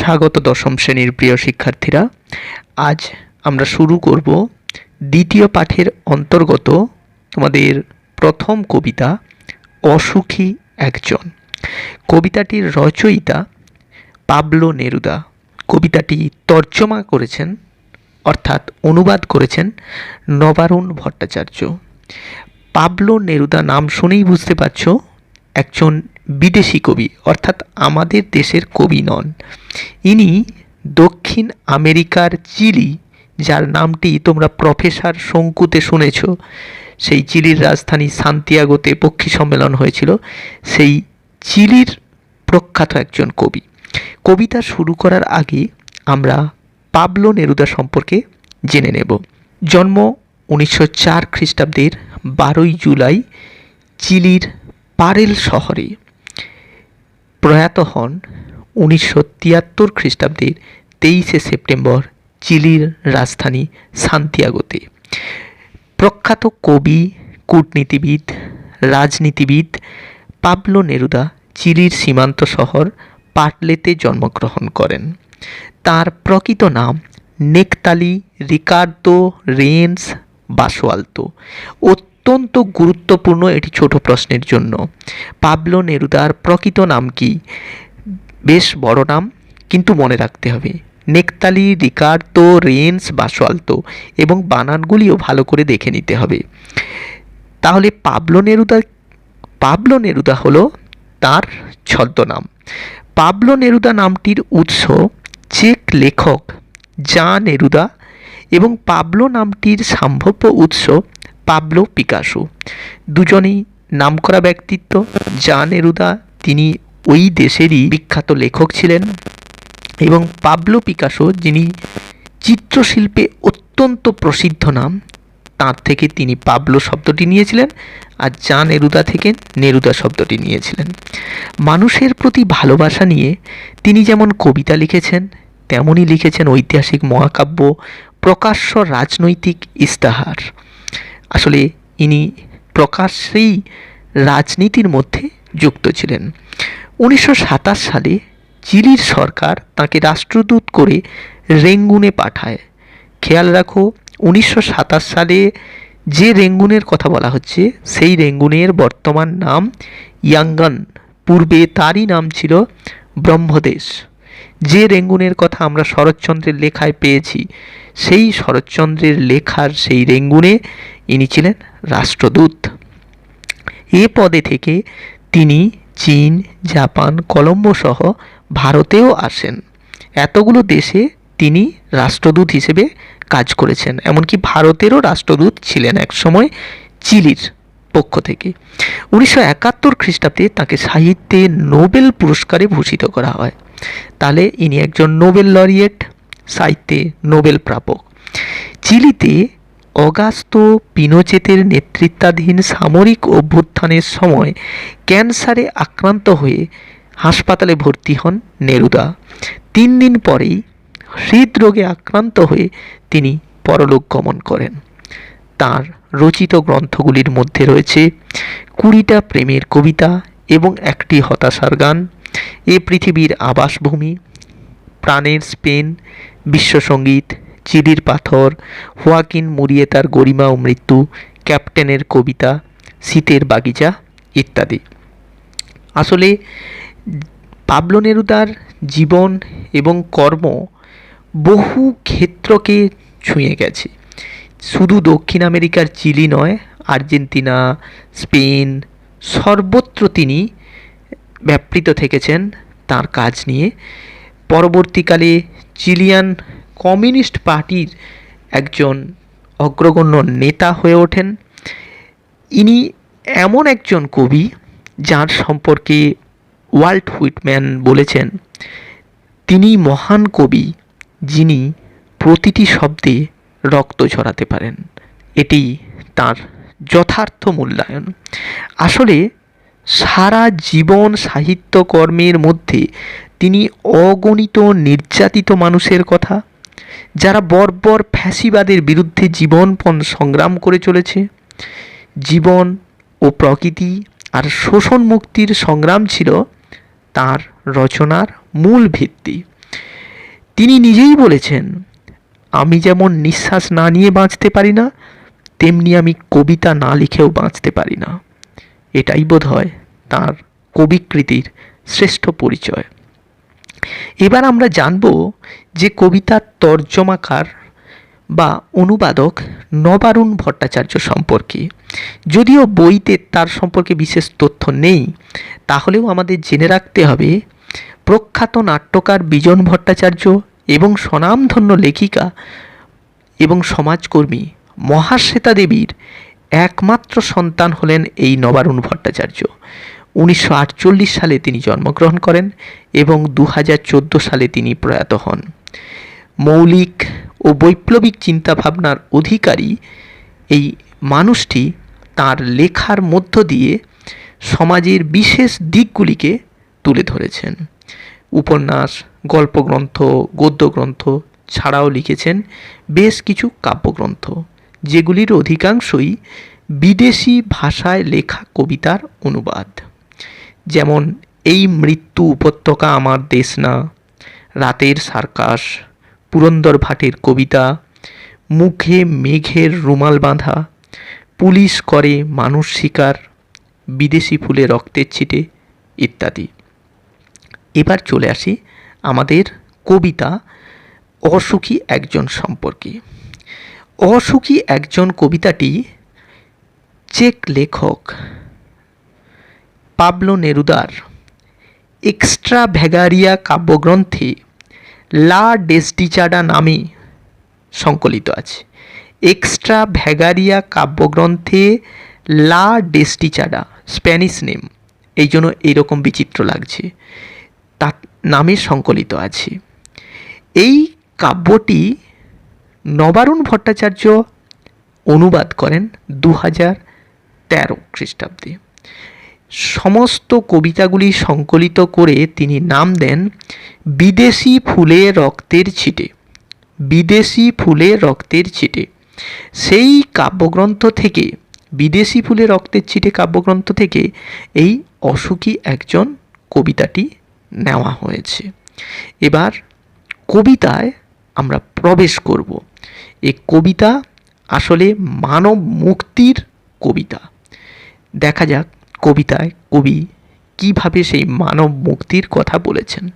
স্বাগত দশম শ্রেণীর প্রিয় শিক্ষার্থীরা। আজ আমরা শুরু করব দ্বিতীয় পাঠের অন্তর্গত তোমাদের প্রথম কবিতা অসুখী একজন। কবিতাটির রচয়িতা পাবলো নেরুদা। কবিতাটি তর্জমা করেছেন অর্থাৎ অনুবাদ করেছেন নবারুণ ভট্টাচার্য। পাবলো নেরুদা নাম শুনেই বুঝতে পারছো একজন বিদেশি কবি, অর্থাৎ আমাদের দেশের কবি নন। ইনি দক্ষিণ আমেরিকার চিলি, যার নামটি তোমরা প্রফেসর শঙ্কুতে শুনেছ, সেই চিলির রাজধানী সান্তিয়াগোতে পক্ষী সম্মেলন হয়েছিল, সেই চিলির প্রখ্যাত একজন কবি। কবিতা শুরু করার আগে আমরা পাবলো নেরুদা সম্পর্কে জেনে নেব। জন্ম 1904 খ্রিস্টাব্দের 12ই জুলাই চিলির পারেল শহরে। প্রয়াত হন 1973 খ্রিস্টাব্দের 23শে সেপ্টেম্বর চিলির রাজধানী সান্তিয়াগোতে। প্রখ্যাত কবি, কূটনীতিবিদ, রাজনীতিবিদ পাবলো নেরুদা চিলির সীমান্ত শহর পাটলেতে জন্মগ্রহণ করেন। তার প্রকৃত নাম নেকতালি রিকার্দো রেন্স বাসোয়ালতো। অত্যন্ত গুরুত্বপূর্ণ এটি ছোট প্রশ্নের জন্য। পাবলো নেরুদার প্রকৃত নাম কি? বেশ বড় নাম, কিন্তু মনে রাখতে হবে নেকতালি রিকার্দো রেন্স বাসোয়ালতো, এবং বানানগুলিও ভালো করে দেখে নিতে হবে। তাহলে পাবলো নেরুদা হলো তার ছদ্মনাম। পাবলো নেরুদা নামটির উৎস চেক লেখক জাঁ নেরুদা, এবং পাবলো নামটির সম্ভাব্য উৎস পাবলো পিকাসো। দুজনেই নামকরা ব্যক্তিত্ব। জাঁ নেরুদা তিনি ওই দেশেরই বিখ্যাত লেখক ছিলেন, এবং পাবলো পিকাসো যিনি চিত্রশিল্পে অত্যন্ত প্রসিদ্ধ নাম, তার থেকে তিনি পাবলো শব্দটি নিয়েছিলেন, আর জাঁ নেরুদা থেকে নেরুদা শব্দটি নিয়েছিলেন। মানুষের প্রতি ভালোবাসা নিয়ে তিনি যেমন কবিতা লিখেছেন, তেমনই লিখেছেন ঐতিহাসিক মহাকাব্য, প্রকাশ্য রাজনৈতিক ইস্তাহার। আসলে ইনি প্রকাশ্যেই রাজনীতির মধ্যে যুক্ত ছিলেন। 1927 সালে চিলির সরকার তাকে রাষ্ট্রদূত করে রেঙ্গুনে পাঠায়। খেয়াল রাখো, 1927 সালে যে রেঙ্গুনের কথা বলা হচ্ছে সেই রেঙ্গুনের বর্তমান নাম ইয়াঙ্গন। পূর্বে তারই নাম ছিল ব্রহ্মদেশ। যে রেঙ্গুনের কথা আমরা শরৎচন্দ্রের লেখায় পেয়েছি, সেই শরৎচন্দ্রের লেখার সেই রেঙ্গুনে ইনি ছিলেন রাষ্ট্রদূত। এ পদে থেকে তিনি চীন, জাপান, কলম্বো সহ ভারতেও আসেন। এতগুলো দেশে তিনি রাষ্ট্রদূত হিসেবে কাজ করেছেন, এমনকি ভারতেরও রাষ্ট্রদূত ছিলেন একসময় চিলির পক্ষ থেকে। 1971 খ্রিস্টাব্দে তাকে সাহিত্যে নোবেল পুরস্কারে ভূষিত করা হয়। তাহলে ইনি একজন নোবেল লরিয়েট, সাহিত্যে নোবেল প্রাপক। চিলিতে অগাস্তো পিনোচেতের নেতৃত্বাধীন সামরিক অভ্যুত্থানের সময় ক্যান্সারে আক্রান্ত হয়ে হাসপাতালে ভর্তি হন নেরুদা। 3 দিন পরেই হৃদরোগে আক্রান্ত হয়ে তিনি পরলোক গমন করেন। তার রচিত গ্রন্থগুলির মধ্যে রয়েছে 20টা প্রেমের কবিতা এবং 1টি হতাশার গান, এ পৃথিবীর আবাসভূমি, প্রাণের স্পেন, বিশ্বসঙ্গীত, চিলির পাথর, হোয়াকিন মুরিয়েতার গরিমা ও মৃত্যু, ক্যাপ্টেনের কবিতা, শীতের বাগিচা ইত্যাদি। আসলে পাবলো নেরুদার জীবন এবং কর্ম বহু ক্ষেত্রকে ছুঁয়ে গেছে। শুধু দক্ষিণ আমেরিকার চিলি নয়, আর্জেন্টিনা, স্পেন, সর্বত্র তিনি ব্যাপৃত থেকেছেন তার কাজ নিয়ে। পরবর্তীকালে চিলিয়ান কমিউনিস্ট পার্টির একজন অগ্রগণ্য নেতা হয়ে ওঠেন। ইনি এমন একজন কবি যার সম্পর্কে ওয়াল্ট হুইটম্যান বলেছেন, তিনি মহান কবি যিনি প্রতিটি শব্দে রক্ত ঝরাতে পারেন। এটি তার যথার্থ মূল্যায়ন। আসলে সারা জীবন সাহিত্যকর্মের মধ্যে তিনি অগণিত নির্যাতিত মানুষের কথা, যারা বর্বর ফ্যাসিবাদের বিরুদ্ধে জীবনপণ সংগ্রাম করে চলেছে, জীবন ও প্রকৃতি আর শোষণ মুক্তির সংগ্রাম ছিল তার রচনার মূল ভিত্তি। তিনি নিজেই বলেছেন, আমি যেমন নিঃশ্বাস না নিয়ে বাঁচতে পারি না, তেমনি আমি কবিতা না লিখেও বাঁচতে পারি না। এটাই বোধহয় তাঁর কবিকৃতির শ্রেষ্ঠ পরিচয়। এবার আমরা জানব যে কবিতার তর্জমাকার বা অনুবাদক নবারুণ ভট্টাচার্য সম্পর্কে। যদিও বইতে তার সম্পর্কে বিশেষ তথ্য নেই, তাহলেও আমাদের জেনে রাখতে হবে প্রখ্যাত নাট্যকার বিজন ভট্টাচার্য এবং স্বনামধন্য লেখিকা এবং সমাজকর্মী মহাশ্বেতা দেবীর একমাত্র সন্তান হলেন এই নবারুণ ভট্টাচার্য। 1948 সালে তিনি জন্মগ্রহণ করেন এবং 2014 সালে তিনি প্রয়াত হন। মৌলিক ও বৈপ্লবিক চিন্তাভাবনার অধিকারী এই মানুষটি তার লেখার মধ্য দিয়ে সমাজের বিশেষ দিকগুলিকে তুলে ধরেছেন। উপন্যাস, গল্পগ্রন্থ, গদ্যগ্রন্থ ছাড়াও লিখেছেন বেশ কিছু কাব্যগ্রন্থ, যেগুলির অধিকাংশই বিদেশি ভাষায় লেখা কবিতার অনুবাদ। যেমন এই মৃত্যু উপত্যকা আমার দেশ না, রাতের সার্কাস, পুরন্দর ভাটের কবিতা, মুখে মেঘের রুমাল বাঁধা, পুলিশ করে মানুষ শিকার, বিদেশি ফুলে রক্তের ছিটে ইত্যাদি। এবার চলে আসি আমাদের কবিতা অসুখী একজন সম্পর্কে। অসুখী একজন কবিতাটি চেক লেখক পাবলো নেরুদার এক্সট্রাভ্যাগারিয়া কাব্যগ্রন্থে লা ডেসডিচাডা নামে সংকলিত আছে। এক্সট্রাভ্যাগারিয়া কাব্যগ্রন্থে লা ডেসডিচাডা, স্প্যানিশ নেম, এই জন্য এইরকম বিচিত্র লাগছে, তার নামে সংকলিত আছে। এই কাব্যটি নবারুণ ভট্টাচার্য অনুবাদ করেন 2013 খ্রিস্টাব্দে। সমস্ত কবিতাগুলি সংকলিত করে তিনি নাম দেন বিদেশি ফুলে রক্তের ছিটে। বিদেশি ফুলে রক্তের ছিটে সেই কাব্যগ্রন্থ থেকে, বিদেশি ফুলে রক্তের ছিটে কাব্যগ্রন্থ থেকে এই অসুখী একজন কবিতাটি নেওয়া হয়েছে। এবার কবিতায় আমরা প্রবেশ করব। এই কবিতা আসলে মানব মুক্তির কবিতা। দেখা যাক কবিতায় কবি কিভাবে সেই মানব মুক্তির কথা বলেছেন।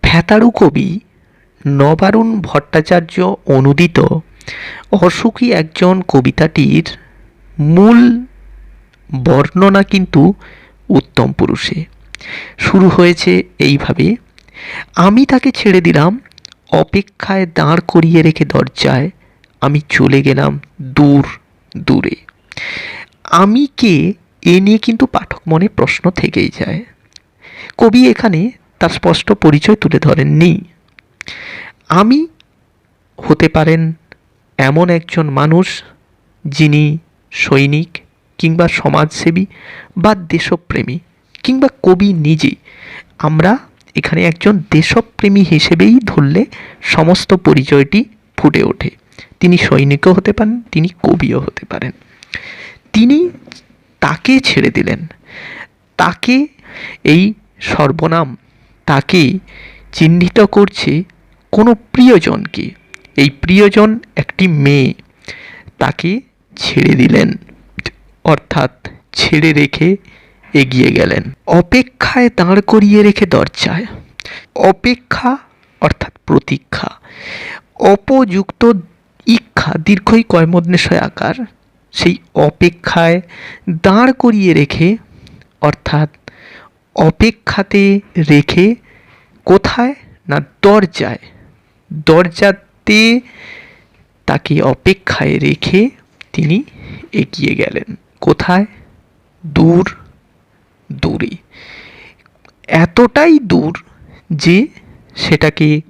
ফেতাড়ু কবি নবারুণ ভট্টাচার্য অনুদিত অসুখী একজন কবিতাটির মূল বর্ণনা কিন্তু উত্তম পুরুষে। শুরু হয়েছে এইভাবে, আমি তাকে ছেড়ে দিলাম অপেক্ষায় দাঁড় করিয়ে রেখে দরজায়, আমি চলে গেলাম দূর দূরে। আমি কে, এ নিয়ে কিন্তু পাঠক মনে প্রশ্ন থেকেই যায়। কবি এখানে তার স্পষ্ট পরিচয় তুলে ধরেননি। আমি হতে পারেন এমন একজন মানুষ যিনি সৈনিক কিংবা সমাজসেবী বা দেশপ্রেমী কিংবা কবি নিজে। আমরা এখানে একজন দেশপ্রেমী হিসেবেই ধরলে সমস্ত পরিচয়টি ফুটে ওঠে। তিনি সৈনিকও হতে পারেন, তিনি কবিও হতে পারেন। তিনি তাকে ছেড়ে দিলেন, তাকে, এই সর্বনাম তাকে চিহ্নিত করছে কোনো প্রিয়জনকে। এই প্রিয়জন একটি মেয়ে, তাকে ছেড়ে দিলেন, অর্থাৎ ছেড়ে রেখে এগিয়ে গেলেন। অপেক্ষায় দাঁড় করিয়ে রেখে দরজায়, অপেক্ষা অর্থাৎ প্রতীক্ষা, অপযুক্ত ইক্ষা, দীর্ঘই কয়মূর্ধন্যয় আকার, সেই অপেক্ষায় দাঁড় করিয়ে রেখে, অর্থাৎ অপেক্ষাতে রেখে কোথায় না দরজায়, দরজাতে তাকে অপেক্ষায় রেখে তিনি এগিয়ে গেলেন। কোথায়? দূর দূরে। এতটাই দূর যে সেটাকে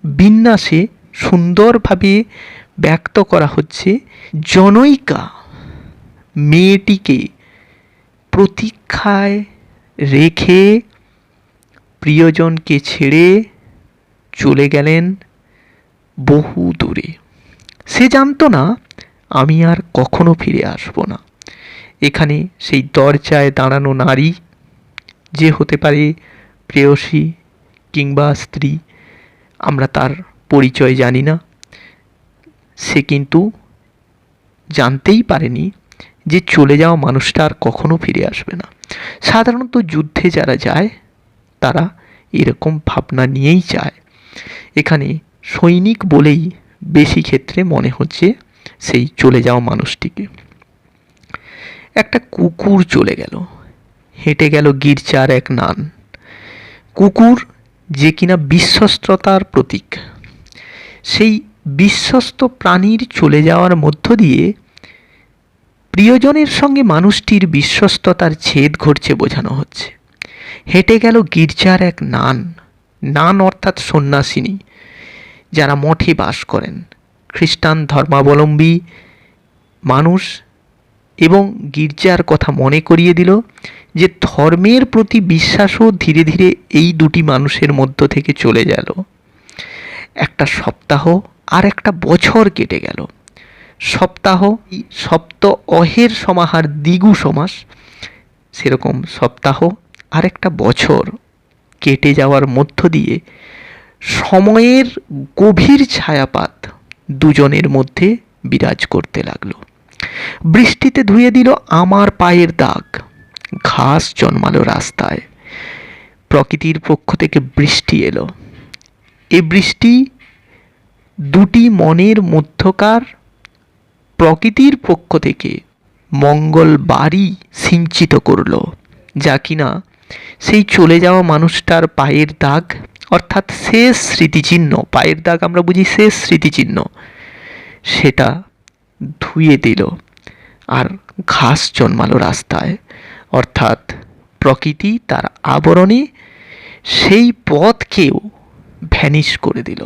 বিন্যাসে সুন্দরভাবে ব্যক্ত করা হচ্ছে। জনৈকা মেয়েটিকে প্রতীক্ষায় রেখে প্রিয়জনকে ছেড়ে চলে গেলেন বহু দূরে। সে জানতো না আমি আর কখনো ফিরে আসব না। এখানে সেই দরজায় দাঁড়ানো নারী, যে হতে পারে প্রেয়সী কিংবা স্ত্রী, আমরা তার পরিচয় জানি না, সে কিন্তু জানতেই পারেনি যে চলে যাওয়া মানুষটা আর কখনো ফিরে আসবে না। সাধারণত যুদ্ধে যারা যায় তারা এরকম ভাবনা নিয়েই যায়। এখানে সৈনিক বলেই বেশি ক্ষেত্রে মনে হচ্ছে সেই চলে যাওয়া মানুষটিকে। একটা কুকুর চলে গেল, হেঁটে গেল গির্জার এক নান। কুকুর যে কিনা বিশ্বস্ততার প্রতীক, সেই বিশ্বস্ত প্রাণীর চলে যাওয়ার মধ্য দিয়ে প্রিয়জনের সঙ্গে মানুষটির বিশ্বস্ততার ছেদ ঘটছে বোঝানো হচ্ছে। হেঁটে গেল গির্জার এক নান। নান অর্থাৎ সন্ন্যাসিনী, যারা মঠে বাস করেন, খ্রিস্টান ধর্মাবলম্বী মানুষ, এবং গির্জার কথা মনে করিয়ে দিল যে ধর্মের প্রতি বিশ্বাসও ধীরে ধীরে এই দুটি মানুষের মধ্য থেকে চলে গেল। একটা সপ্তাহ আর একটা বছর কেটে গেল। সপ্তাহ, সপ্ত অহের সমাহার দ্বিগু সমাস, সেরকম সপ্তাহ আর একটা বছর কেটে যাওয়ার মধ্য দিয়ে সময়ের গভীর ছায়াপাত দুজনের মধ্যে বিরাজ করতে লাগলো। বৃষ্টিতে ধুয়ে দিল আমার পায়ের দাগ, ঘাস জন্মালো রাস্তায়। প্রকৃতির পক্ষ থেকে বৃষ্টি এলো। এ বৃষ্টি দুটি মনের মধ্যকার প্রকৃতির পক্ষ থেকে মঙ্গলবারই সিঞ্চিত করলো, যা কিনা সেই চলে যাওয়া মানুষটার পায়ের দাগ, অর্থাৎ শেষ স্মৃতিচিহ্ন। পায়ের দাগ আমরা বুঝি শেষ স্মৃতিচিহ্ন, সেটা ধুয়ে দিল। আর ঘাস জন্মালো রাস্তায়, অর্থাৎ প্রকৃতি তার আবরণে সেই পথকেও ভ্যানিশ করে দিল।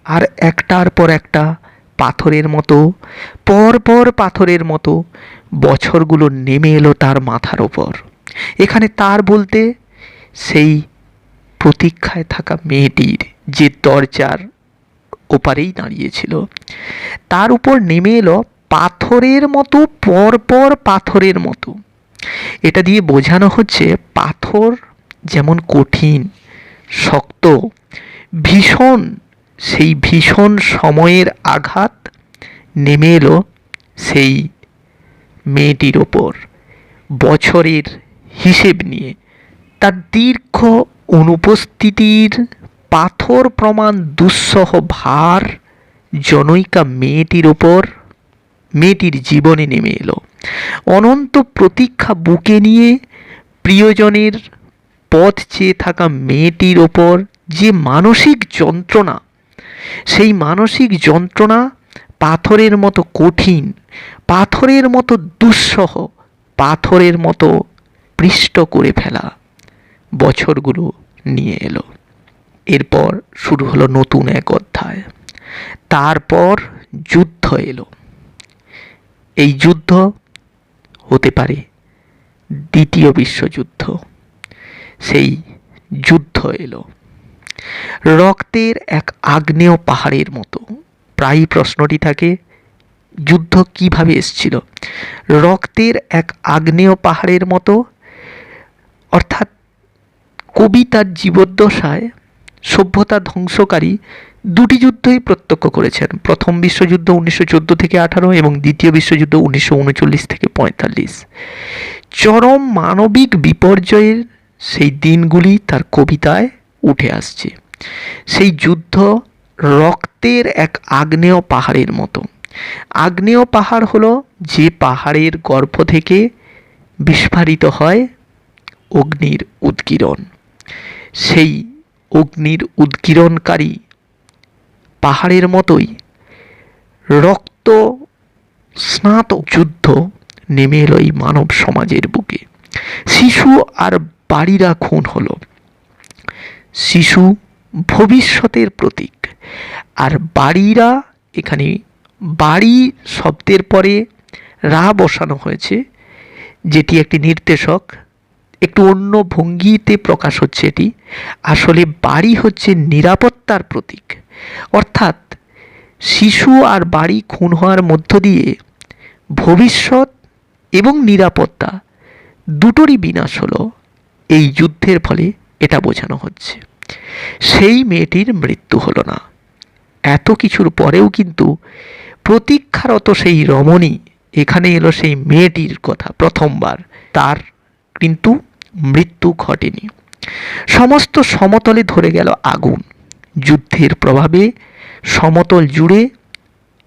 আর একটার পর একটা পাথরের মতো, পরপর পাথরের মতো বছরগুলো নেমে এলো তার মাথার ওপর। এখানে তার বলতে সেই প্রতীক্ষায় থাকা মেয়েটির, যে দরজার ওপারেই দাঁড়িয়েছিল, তার উপর নেমে এলো পাথরের মতো, পরপর পাথরের মতো। এটা দিয়ে বোঝানো হচ্ছে পাথর যেমন কঠিন, শক্ত, ভীষণ, সেই ভীষণ সময়ের আঘাত নেমে এলো সেই মেয়েটির ওপর বছরের হিসেব নিয়ে। তার দীর্ঘ অনুপস্থিতির পাথর প্রমাণ দুঃসহ ভার জনৈকা মেয়েটির ওপর, মেয়েটির জীবনে নেমে এলো। অনন্ত প্রতীক্ষা বুকে নিয়ে প্রিয়জনের পথ চেয়ে থাকা মেয়েটির ওপর যে মানসিক যন্ত্রণা, সেই মানসিক যন্ত্রণা পাথরের মতো কঠিন, পাথরের মতো দুঃসহ, পাথরের মতো পৃষ্ট করে ফেলা বছরগুলো নিয়ে এলো। এরপর শুরু হলো নতুন এক অধ্যায়। তারপর যুদ্ধ এলো। এই যুদ্ধ হতে পারে দ্বিতীয় বিশ্বযুদ্ধ। সেই যুদ্ধ এলো রক্তের এক আগ্নেয় পাহাড়ের মতো। প্রায়ই প্রশ্নটি থাকে, যুদ্ধ কিভাবে এসছিল? রক্তের এক আগ্নেয় পাহাড়ের মতো, অর্থাৎ কবি তার জীবদ্দশায় সভ্যতা ধ্বংসকারী দুটি যুদ্ধই প্রত্যক্ষ করেছেন। প্রথম বিশ্বযুদ্ধ 1914 থেকে 18 এবং দ্বিতীয় বিশ্বযুদ্ধ 1939 থেকে 45। চরম মানবিক বিপর্যয়ের সেই দিনগুলি তার কবিতায় উঠে আসছে। সেই যুদ্ধ রক্তের এক আগ্নেয় পাহাড়ের মতো। আগ্নেয় পাহাড় হলো যে পাহাড়ের গর্ভ থেকে বিস্ফারিত হয় অগ্নির উদগীরণ। সেই অগ্নির উদগীরণকারী পাহাড়ের মতোই রক্ত স্নাত যুদ্ধ নেমে এলো এই মানব সমাজের বুকে। শিশু আর বাড়িরা খুন হলো। শিশু ভবিষ্যতের প্রতীক, আর বাড়িরা, এখানে বাড়ি শব্দের পরে রা বসানো হয়েছে, যেটি একটি নির্দেশক, একটু অন্য ভঙ্গিতে প্রকাশ হচ্ছে এটি। আসলে বাড়ি হচ্ছে নিরাপত্তার প্রতীক, অর্থাৎ শিশু আর বাড়ি খুন হওয়ার মধ্য দিয়ে ভবিষ্যৎ এবং নিরাপত্তা দুটোরই বিনাশ হলো এই যুদ্ধের ফলে, এটা বোঝানো হচ্ছে। সেই মেয়েটির মৃত্যু হলো না। এত কিছুর পরেও কিন্তু প্রতীক্ষারত সেই রমণী এখানে এলো সেই মেয়েটির কথা প্রথমবার, তার কিন্তু মৃত্যু ঘটেনি। সমস্ত সমতলে ধরে গেল আগুন। যুদ্ধের প্রভাবে সমতল জুড়ে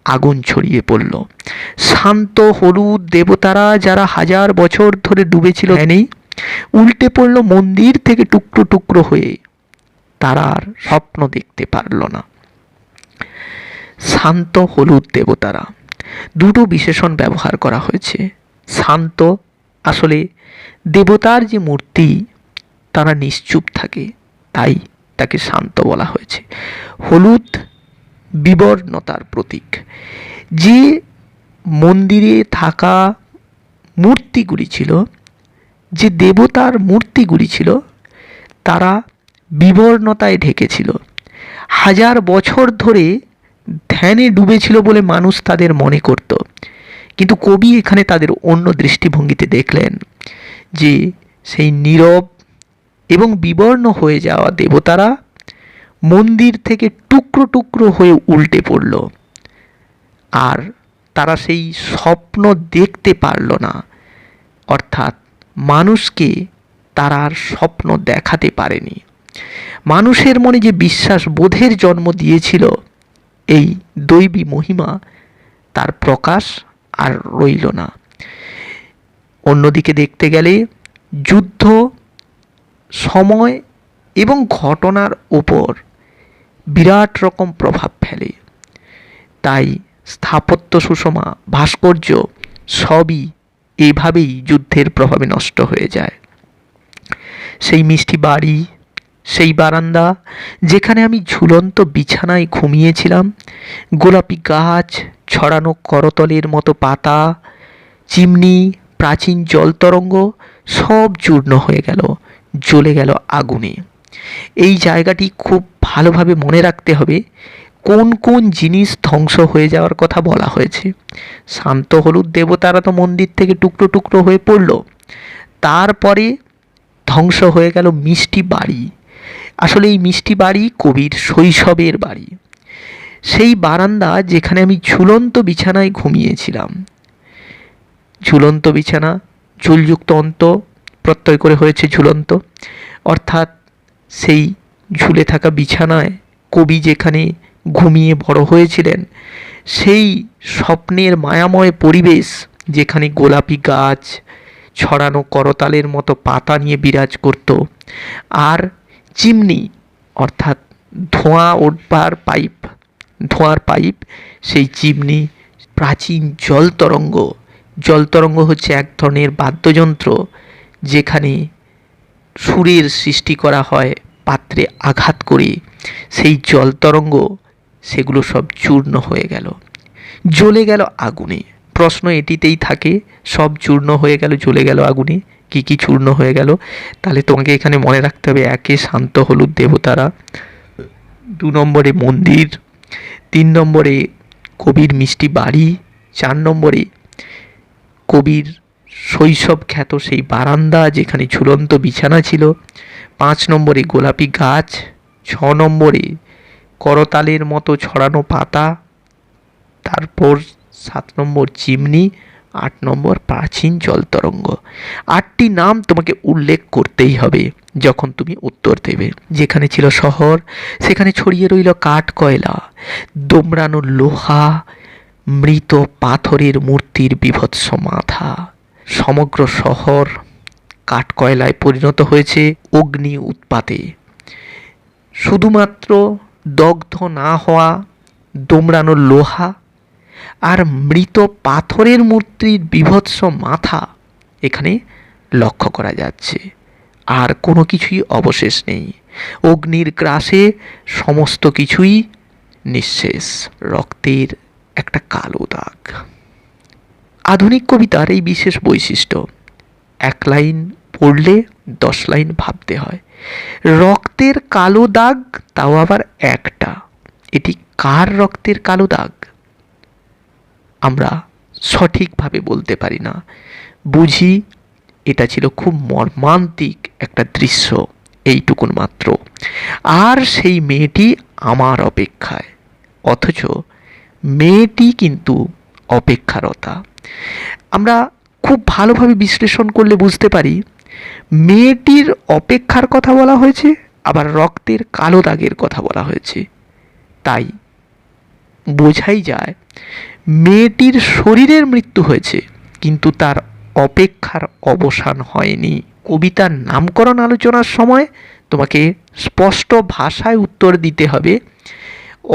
আগুন ছড়িয়ে পড়ল। শান্ত হলুদ দেবতারা যারা হাজার বছর ধরে ডুবেছিল ধ্যানেই, উল্টে পড়ল মন্দির থেকে টুকরো টুকরো হয়ে। তারা আর স্বপ্ন দেখতে পারল না। শান্ত হলুদ দেবতারা, দুটো বিশেষণ ব্যবহার করা হয়েছে। শান্ত, আসলে দেবতার যে মূর্তি তারা নিশ্চুপ থাকে, তাই তাকে শান্ত বলা হয়েছে। হলুদ বিবর্ণতার প্রতীক। যে মন্দিরে থাকা মূর্তিগুলি ছিল, যে দেবতার মূর্তিগুলি ছিল, তারা বিবর্ণতায় ঢেকেছিল। হাজার বছর ধরে ধ্যানে ডুবেছিল বলে মানুষ তাদের মনে করত। কিন্তু কবি এখানে তাদের অন্য দৃষ্টিভঙ্গিতে দেখলেন যে সেই নীরব এবং বিবর্ণ হয়ে যাওয়া দেবতারা মন্দির থেকে টুকরো টুকরো হয়ে উল্টে পড়ল। আর তারা সেই স্বপ্ন দেখতে পারল না, অর্থাৎ মানুষকে তারা আর স্বপ্ন দেখাতে পারেনি। মানুষের মনে যে বিশ্বাস বোধের জন্ম দিয়েছিল এই দৈবী মহিমা, তার প্রকাশ আর রইল না। অন্যদিকে দেখতে গেলে যুদ্ধ সময় এবং ঘটনার ওপর বিরাট রকম প্রভাব ফেলে। তাই স্থাপত্য সুষমা, ভাস্কর্য সবই এইভাবেই যুদ্ধের প্রভাবে নষ্ট হয়ে যায়। সেই মিষ্টি বাড়ি, সেই বারান্দা যেখানে আমি ঝুলন্ত বিছানায় ঘুমিয়েছিলাম, গোলাপি গাছ, ছড়ানো করতলের মতো পাতা, চিমনি, প্রাচীন জলতরঙ্গ সব চূর্ণ হয়ে গেল, জ্বলে গেল আগুনে। এই জায়গাটি খুব ভালোভাবে মনে রাখতে হবে কোন কোন জিনিস ধ্বংস হয়ে যাওয়ার কথা বলা হয়েছে। শান্ত হলুদ দেবতারা তো মন্দির থেকে টুকরো টুকরো হয়ে পড়ল। তারপরে ধ্বংস হয়ে গেল মিষ্টি বাড়ি। আসলে এই মিষ্টি বাড়ি কবির শৈশবের বাড়ি। সেই বারান্দা যেখানে আমি ঝুলন্ত বিছানায় ঘুমিয়েছিলাম। ঝুলন্ত বিছানা, ঝুলযুক্ত অন্ত প্রত্যয় করে হয়েছে ঝুলন্ত, অর্থাৎ সেই ঝুলে থাকা বিছানায় কবি যেখানে ঘুমিয়ে বড় হয়েছিলেন, সেই স্বপ্নের মায়াময় পরিবেশ যেখানে গোলাপি গাছ, ছড়ানো করতালের মতো পাতা নিয়ে বিরাজ করত, আর চিমনি অর্থাৎ ধোঁয়া ওঠবার পাইপ, ধোঁয়ার পাইপ, সেই চিমনি, প্রাচীন জলতরঙ্গ। জলতরঙ্গ হচ্ছে এক ধরনের বাদ্যযন্ত্র যেখানে সুরের সৃষ্টি করা হয় পাত্রে আঘাত করে। সেই জলতরঙ্গ, সেগুলো সব চূর্ণ হয়ে গেল, জ্বলে গেল আগুনে। প্রশ্ন এটিতেই থাকে, সব চূর্ণ হয়ে গেল, জ্বলে গেল আগুনে, কি কি চূর্ণ হয়ে গেল? তাহলে তোমাকে এখানে মনে রাখতে হবে, একে শান্ত হলুদ দেবতারা, 2 নম্বরে মন্দির, 3 নম্বরে কবির মিষ্টি বাড়ি, 4 নম্বরে কবির শৈশব খ্যাত সেই বারান্দা যেখানে ঝুলন্ত বিছানা ছিল, 5 নম্বরে গোলাপি গাছ, 6 নম্বরে করতালের মতো ছড়ানো পাতা, তারপর 7 নম্বর চিমনি, 8 নম্বর প্রাচীন জলতরঙ্গ। 8টি নাম তোমাকে উল্লেখ করতেই হবে যখন তুমি উত্তর দেবে। যেখানে ছিল শহর সেখানে ছড়িয়ে রইল কাঠ কয়লা, দোমড়ানো লোহা, মৃত পাথরের মূর্তির বীভৎস মাথা। সমগ্র শহর কাঠকয়লায় পরিণত হয়েছে অগ্নি উৎপাতে। শুধুমাত্র দগ্ধ না হওয়া দোমড়ানো লোহা আর মৃত পাথরের মূর্তির বীভৎস মাথা এখানে লক্ষ্য করা যাচ্ছে। আর কোনো কিছুই অবশেষ নেই। অগ্নির গ্রাসে সমস্ত কিছুই নিঃশেষ, রক্তের একটা কালো দাগ। আধুনিক কবিতার এই বিশেষ বৈশিষ্ট্য, 1 লাইন পড়লে 10 লাইন ভাবতে হয়। রক্তের কালো দাগ, তাও আবার একটা। এটি কার রক্তের কালো দাগ? আমরা সঠিকভাবে বলতে পারি না, বুঝি এটা ছিল খুব মর্মান্তিক একটা দৃশ্য, এইটুকুন মাত্র। আর সেই মেয়েটি আমার অপেক্ষায়, অথচ মেয়েটি কিন্তু অপেক্ষারতা। আমরা খুব ভালোভাবে বিশ্লেষণ করলে বুঝতে পারি, মেয়েটির অপেক্ষার কথা বলা হয়েছে, আবার রক্তের কালো দাগের কথা বলা হয়েছে। তাই বোঝাই যায় মেয়েটির শরীরের মৃত্যু হয়েছে, কিন্তু তার অপেক্ষার অবসান হয়নি। কবিতার নামকরণ আলোচনার সময় তোমাকে স্পষ্ট ভাষায় উত্তর দিতে হবে।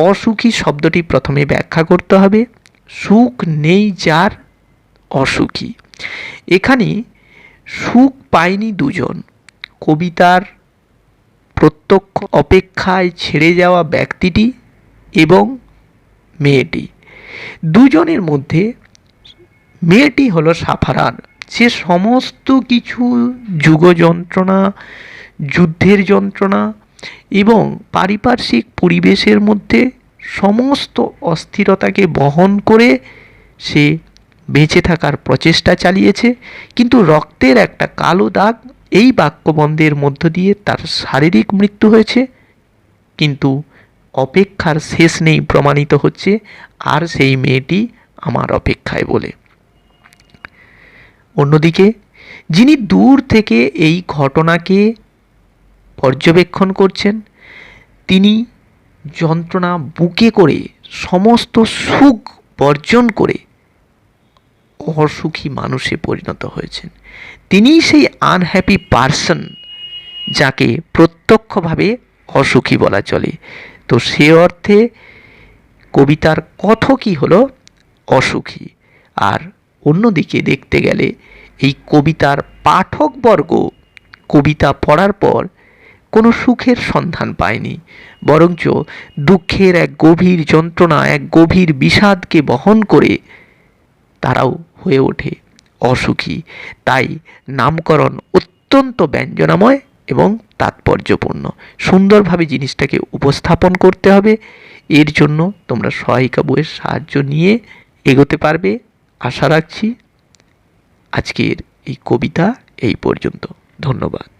অসুখী শব্দটি প্রথমে ব্যাখ্যা করতে হবে। সুখ নেই যার অসুখী। এখানে সুখ পায়নি দুজন, কবিতার প্রত্যক্ষ অপেক্ষায় ছেড়ে যাওয়া ব্যক্তিটি এবং মেয়েটি। দুজনের মধ্যে মেয়েটি হলো সাফারান, সে সমস্ত কিছু যুগ যন্ত্রণা, যুদ্ধের যন্ত্রণা এবং পারিপার্শ্বিক পরিবেশের মধ্যে সমস্ত অস্থিরতাকে বহন করে সে বেঁচে থাকার প্রচেষ্টা চালিয়েছে। কিন্তু রক্তের একটা কালো দাগ, এই বাক্যবন্ধের মধ্য দিয়ে তার শারীরিক মৃত্যু হয়েছে, কিন্তু অপেক্ষার শেষ নেই প্রমাণিত হচ্ছে, আর সেই মেয়েটি আমার অপেক্ষায় বলে। অন্যদিকে যিনি দূর থেকে এই ঘটনাকে পর্যবেক্ষণ করছেন, তিনি যন্ত্রণা বুকে করে সমস্ত সুখ বর্জন করে অসুখী মানুষে পরিণত হয়েছেন। তিনিই সেই আনহ্যাপি পারসন যাকে প্রত্যক্ষভাবে অসুখী বলা চলে। তো সে অর্থে কবিতার কথকই হলো অসুখী। আর অন্যদিকে দেখতে গেলে এই কবিতার পাঠকবর্গ কবিতা পড়ার পর কোনো সুখের সন্ধান পায়নি, বরঞ্চ দুঃখের এক গভীর যন্ত্রণা, এক গভীর বিষাদকে বহন করে তারাও হয়ে ওঠে অসুখী। তাই নামকরণ অত্যন্ত ব্যঞ্জনাময় এবং তাৎপর্যপূর্ণ। সুন্দরভাবে জিনিসটাকে উপস্থাপন করতে হবে। এর জন্য তোমরা সহায়িকা বইয়ের সাহায্য নিয়ে এগোতে পারবে আশা রাখছি। আজকের এই কবিতা এই পর্যন্ত। ধন্যবাদ।